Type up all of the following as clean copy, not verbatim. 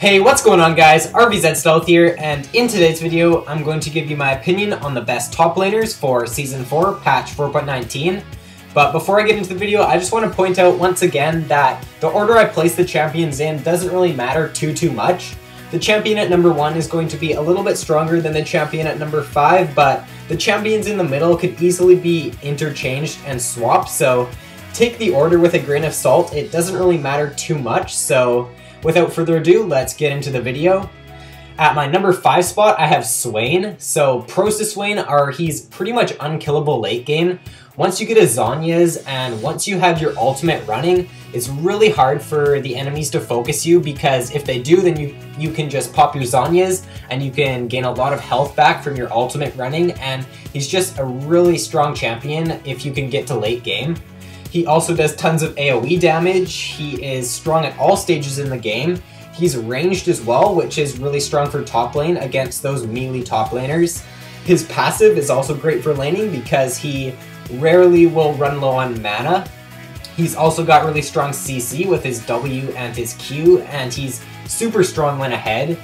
Hey, what's going on guys? RVZ Stealth here, and in today's video, I'm going to give you my opinion on the best top laners for Season 4, patch 4.19. But before I get into the video, I just want to point out once again that the order I place the champions in doesn't really matter too much. The champion at number 1 is going to be a little bit stronger than the champion at number 5, but the champions in the middle could easily be interchanged and swapped, so take the order with a grain of salt. It doesn't really matter too much, so without further ado, let's get into the video. At my number 5 spot, I have Swain. So pros to Swain are he's pretty much unkillable late game. Once you get his Zhonya's and once you have your ultimate running, it's really hard for the enemies to focus you, because if they do, then you can just pop your Zhonya's and you can gain a lot of health back from your ultimate running, and he's just a really strong champion if you can get to late game. He also does tons of AoE damage. He is strong at all stages in the game. He's ranged as well, which is really strong for top lane against those melee top laners. His passive is also great for laning because he rarely will run low on mana. He's also got really strong CC with his W and his Q, and he's super strong when ahead.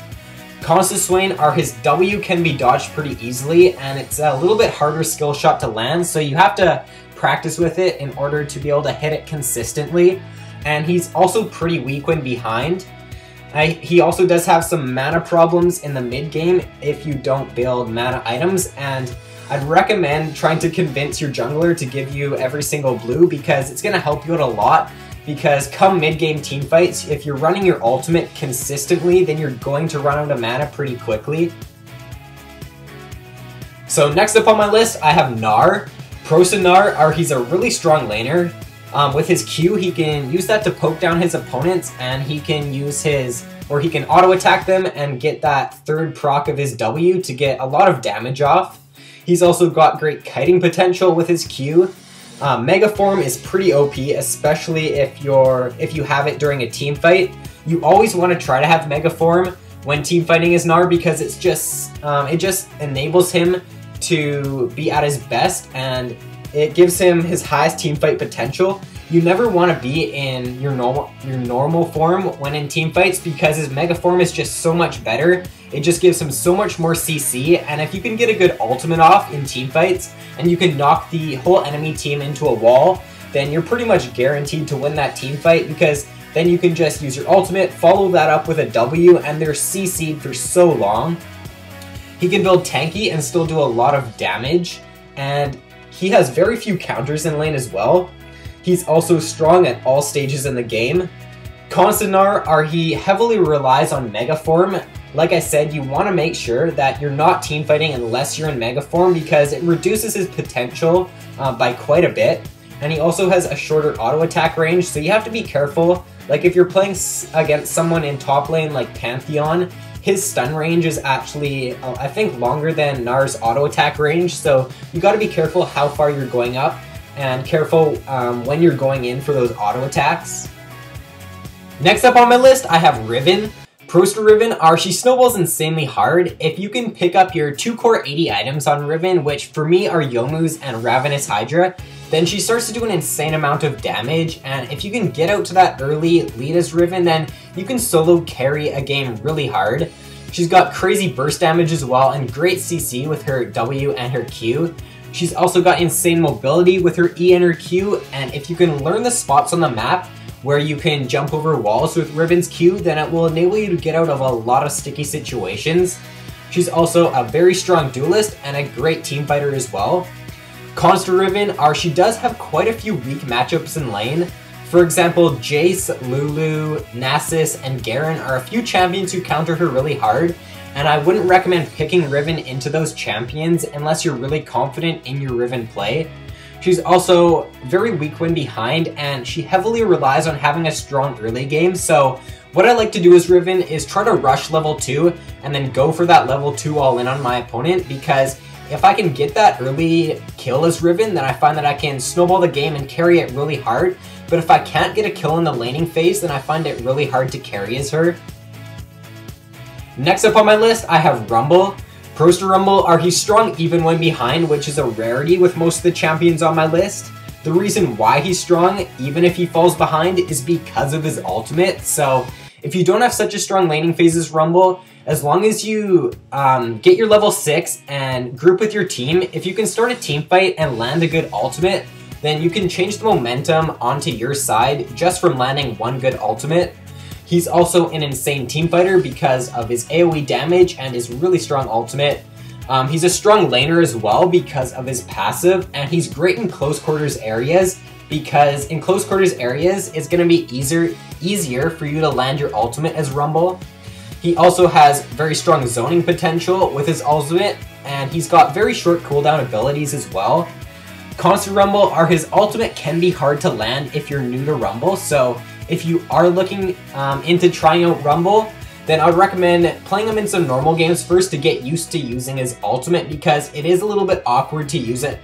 Cons to Swain are his W can be dodged pretty easily, and it's a little bit harder skill shot to land, so you have to practice with it in order to be able to hit it consistently. And he's also pretty weak when behind. He also does have some mana problems in the mid game if you don't build mana items, and I'd recommend trying to convince your jungler to give you every single blue, because it's going to help you out a lot. Because come mid game team fights, if you're running your ultimate consistently, then you're going to run out of mana pretty quickly. So next up on my list, I have Gnar. Pros to Gnar are he's a really strong laner. With his Q, he can use that to poke down his opponents, and he can use he can auto attack them and get that third proc of his W to get a lot of damage off. He's also got great kiting potential with his Q. Mega Form is pretty OP, especially if you have it during a team fight. You always want to try to have Mega Form when team fighting as Gnar, because it just enables him to be at his best, and it gives him his highest team fight potential. You never want to be in your normal form when in team fights, because his Mega Form is just so much better. It just gives him so much more CC, and if you can get a good ultimate off in team fights and you can knock the whole enemy team into a wall, then you're pretty much guaranteed to win that team fight, because then you can just use your ultimate, follow that up with a W, and they're CC'd for so long. He can build tanky and still do a lot of damage, and he has very few counters in lane as well. He's also strong at all stages in the game. Cons to Gnar are he heavily relies on Mega Form. Like I said, you want to make sure that you're not team fighting unless you're in Mega Form, because it reduces his potential by quite a bit. And he also has a shorter auto attack range, so you have to be careful. Like if you're playing against someone in top lane like Pantheon, his stun range is actually, I think, longer than Gnar's auto attack range, so you got to be careful how far you're going up, and careful when you're going in for those auto attacks. Next up on my list, I have Riven. Pros to Riven are she snowballs insanely hard. If you can pick up your 2 core 80 items on Riven, which for me are Youmuu's and Ravenous Hydra, then she starts to do an insane amount of damage, and if you can get out to that early lead as Riven, then you can solo carry a game really hard. She's got crazy burst damage as well, and great CC with her W and her Q. She's also got insane mobility with her E and her Q, and if you can learn the spots on the map where you can jump over walls with Riven's Q, then it will enable you to get out of a lot of sticky situations. She's also a very strong duelist and a great team fighter as well. Cons to Riven are she does have quite a few weak matchups in lane. For example, Jace, Lulu, Nasus, and Garen are a few champions who counter her really hard, and I wouldn't recommend picking Riven into those champions unless you're really confident in your Riven play. She's also very weak when behind, and she heavily relies on having a strong early game, so what I like to do as Riven is try to rush level 2 and then go for that level 2 all in on my opponent, because if I can get that early kill as Riven, then I find that I can snowball the game and carry it really hard. But if I can't get a kill in the laning phase, then I find it really hard to carry as her. Next up on my list, I have Rumble. Pros to Rumble are he's strong even when behind, which is a rarity with most of the champions on my list. The reason why he's strong, even if he falls behind, is because of his ultimate. So if you don't have such a strong laning phase as Rumble, as long as you get your level 6 and group with your team, if you can start a team fight and land a good ultimate, then you can change the momentum onto your side just from landing one good ultimate. He's also an insane team fighter because of his AoE damage and his really strong ultimate. He's a strong laner as well because of his passive, and he's great in close quarters areas because in close quarters areas, it's going to be easier for you to land your ultimate as Rumble. He also has very strong zoning potential with his ultimate, and he's got very short cooldown abilities as well. Cons to Rumble are his ultimate can be hard to land if you're new to Rumble, so if you are looking into trying out Rumble, then I would recommend playing him in some normal games first to get used to using his ultimate, because it is a little bit awkward to use it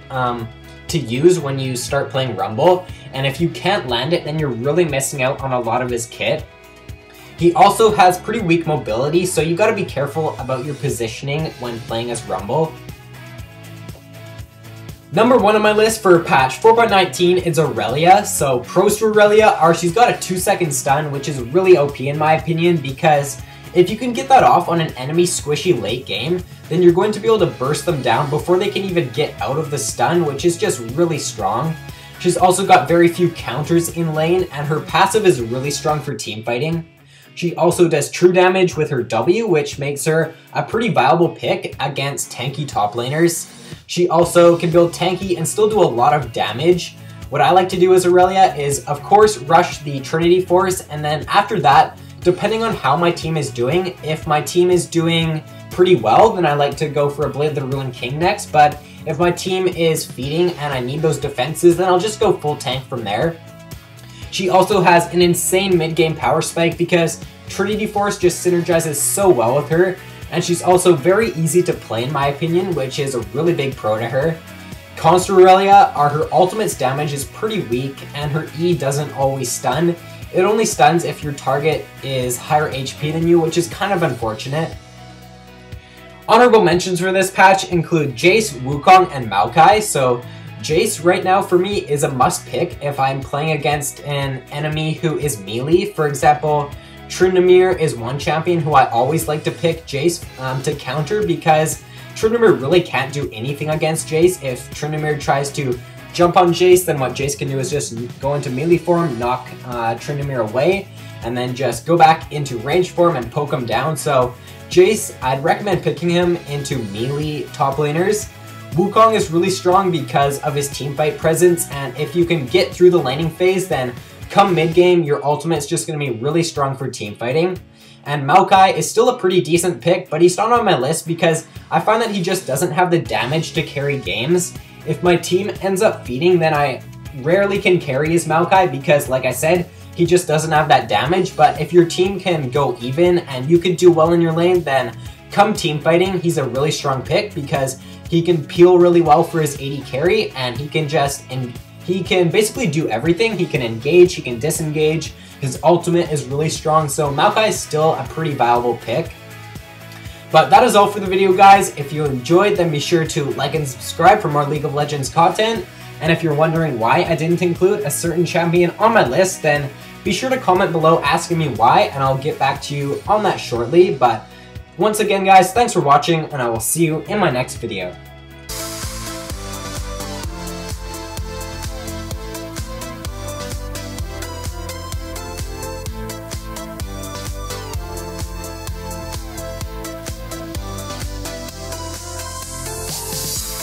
when you start playing Rumble, and if you can't land it, then you're really missing out on a lot of his kit. He also has pretty weak mobility, so you gotta be careful about your positioning when playing as Rumble. Number 1 on my list for patch 4.19 is Aurelia. So pros to Aurelia are she's got a 2-second stun, which is really OP in my opinion, because if you can get that off on an enemy squishy late game, then you're going to be able to burst them down before they can even get out of the stun, which is just really strong. She's also got very few counters in lane, and her passive is really strong for teamfighting. She also does true damage with her W, which makes her a pretty viable pick against tanky top laners. She also can build tanky and still do a lot of damage. What I like to do as Aurelia is, of course, rush the Trinity Force, and then after that, depending on how my team is doing, if my team is doing pretty well, then I like to go for a Blade of the Ruined King next, but if my team is feeding and I need those defenses, then I'll just go full tank from there. She also has an insane mid-game power spike because Trinity Force just synergizes so well with her, and she's also very easy to play in my opinion, which is a really big pro to her. Cons to Aurelia are her ultimate's damage is pretty weak, and her E doesn't always stun. It only stuns if your target is higher HP than you, which is kind of unfortunate. Honorable mentions for this patch include Jace, Wukong, and Maokai. So Jace right now for me is a must pick if I'm playing against an enemy who is melee. For example, Rememeber is one champion who I always like to pick Jace to counter, because Rememeber really can't do anything against Jace. If Rememeber tries to jump on Jace, then what Jace can do is just go into melee form, knock Rememeber away, and then just go back into range form and poke him down. So Jace, I'd recommend picking him into melee top laners. Wukong is really strong because of his teamfight presence, and if you can get through the laning phase, then come mid-game, your ultimate is just going to be really strong for teamfighting. And Maokai is still a pretty decent pick, but he's not on my list because I find that he just doesn't have the damage to carry games. If my team ends up feeding, then I rarely can carry his Maokai because, like I said, he just doesn't have that damage. But if your team can go even and you can do well in your lane, then come team fighting, he's a really strong pick because he can peel really well for his AD carry, and he can basically do everything. He can engage, he can disengage, his ultimate is really strong, so Maokai is still a pretty viable pick. But that is all for the video, guys. If you enjoyed, then be sure to like and subscribe for more League of Legends content. And if you're wondering why I didn't include a certain champion on my list, then be sure to comment below asking me why, and I'll get back to you on that shortly. But once again, guys, thanks for watching, and I will see you in my next video.